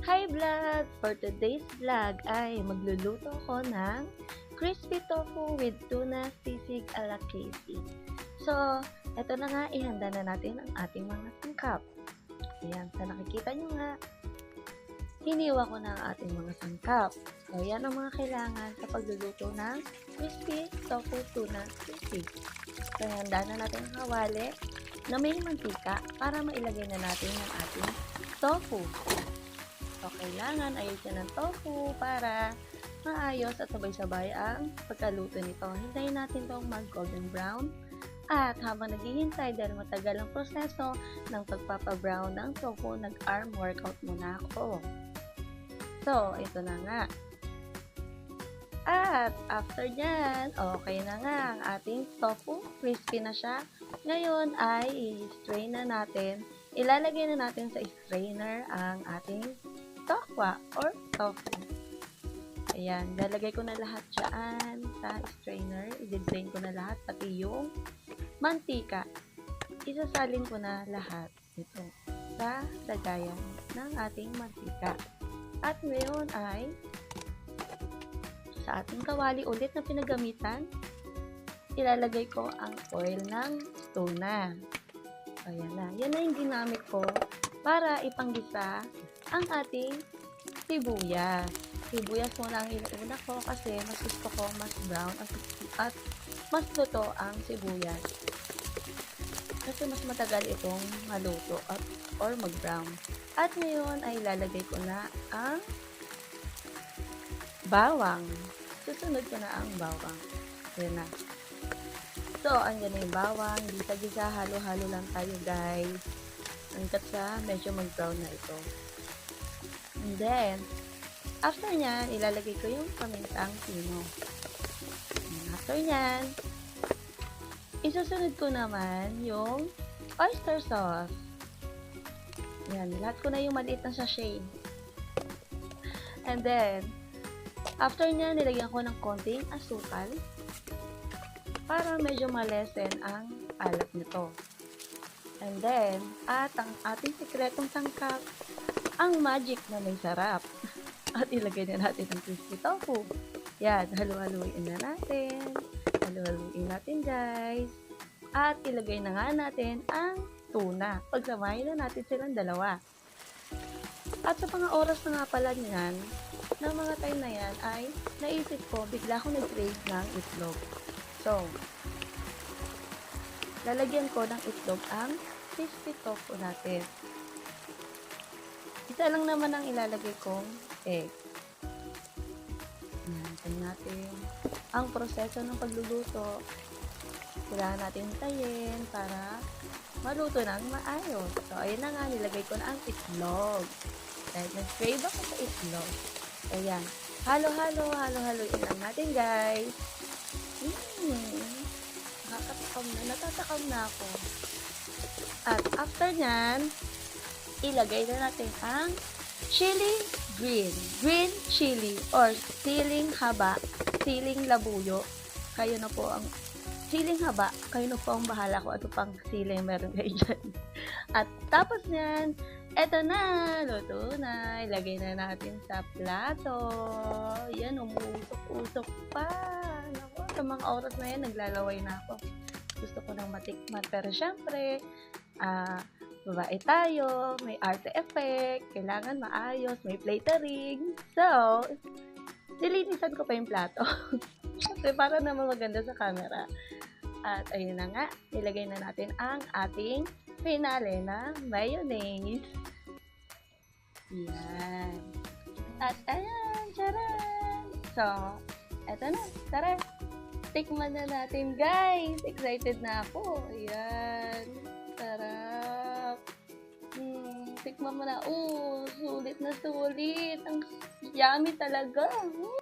Hi vlog! For today's vlog ay magluluto ko ng crispy tofu with tuna sisig ala Casey. So, eto na nga, ihanda na natin ang ating mga sangkap. Ayan, sa nakikita nyo nga, hiniwa ko na ang ating mga sangkap. So, yan ang mga kailangan sa pagluluto ng crispy tofu tuna sisig. So, ihanda na natin ang kawali na may mantika para mailagay na natin ang ating tofu. So, kailangan ayusin ng tofu para maayos at sabay-sabay ang pagkaluto nito. Hintayin natin itong mag-golden brown. At habang naghihintay dahil matagal ang proseso ng pagpapa-brown ng tofu, nag-arm workout muna ako. So, ito na nga. At after nyan, okay na nga ang ating tofu. Crispy na siya. Ngayon ay i-strain na natin. Ilalagay na natin sa strainer ang ating tokwa or tofu. Ayan, lalagay ko na lahat dyan sa strainer. I-drain ko na lahat, pati yung mantika. Isasalin ko na lahat ito sa lagayan ng ating mantika. At ngayon ay sa ating kawali ulit na pinagamitan, ilalagay ko ang oil ng tuna. Ayan na. Yan na yung ginamit ko para ipanggisa ang ating sibuyas. Sibuyas muna ang inuuna ko kasi mas gusto ko mas brown at mas luto ang sibuyas. Kasi mas matagal itong maluto or mag-brown. At ngayon ay ilalagay ko na ang bawang. Susunod ko na ang bawang. Ayan na. So, andyan na yung bawang. Gisa-gisa, halo-halo lang tayo guys. Hanggat sa medyo mag-brown na ito. And then, after nyan, ilalagay ko yung pamintang pino. And after nyan, isusunod ko naman yung oyster sauce. Yan, lahat ko na yung maliit na sachet. And then, after nyan, nilagyan ko ng konting asukal para medyo malesen ang alat nito. And then, at ang ating sikretong sangkap, ang magic na may sarap. At ilagay na natin ang crispy tofu. Yan, halu-haluin na natin. Halu-haluin natin guys. At ilagay na nga natin ang tuna. Pagsamahin na natin silang dalawa. At sa mga oras na nga pala niyan, ng mga time na yan ay naisip ko, bigla akong nag-crave ng itlog. So, lalagyan ko ng itlog ang crispy tofu natin. Isa lang naman ang ilalagay kong egg. Hintayin natin ang proseso ng pagluluto. Kailangan natin hintayin para maluto ng maayos. So, ayun na nga, nilagay ko na ang itlog. Dahil nag-crave ako sa itlog. Ayan. Halo-haluin lang natin, guys. Nakakatakam na. Natatakam na ako. At after nyan, ilagay na natin ang chili green. Green chili or siling haba, siling labuyo. Kayo na po ang siling haba. Kayo na po ang bahala kung ano pang siling meron kayo dyan. At tapos nyan, eto na, luto na. Ilagay na natin sa plato. Yan, umuusok-usok pa. Naku, sa mga oras na yan, naglalaway na ako. Gusto ko nang matikman. Pero syempre, babae tayo, may arte effect, kailangan maayos, may plattering. So, nilinisan ko pa yung plato. Kasi para naman maganda sa camera. At ayun na nga, nilagay na natin ang ating finale na mayonnaise. Yan. At ayan, charan! So, eto na, tara! Tikman na natin guys! Excited na ako! Ayan! Sarap! Tikman mo na. Sulit na sulit! Ang yummy talaga!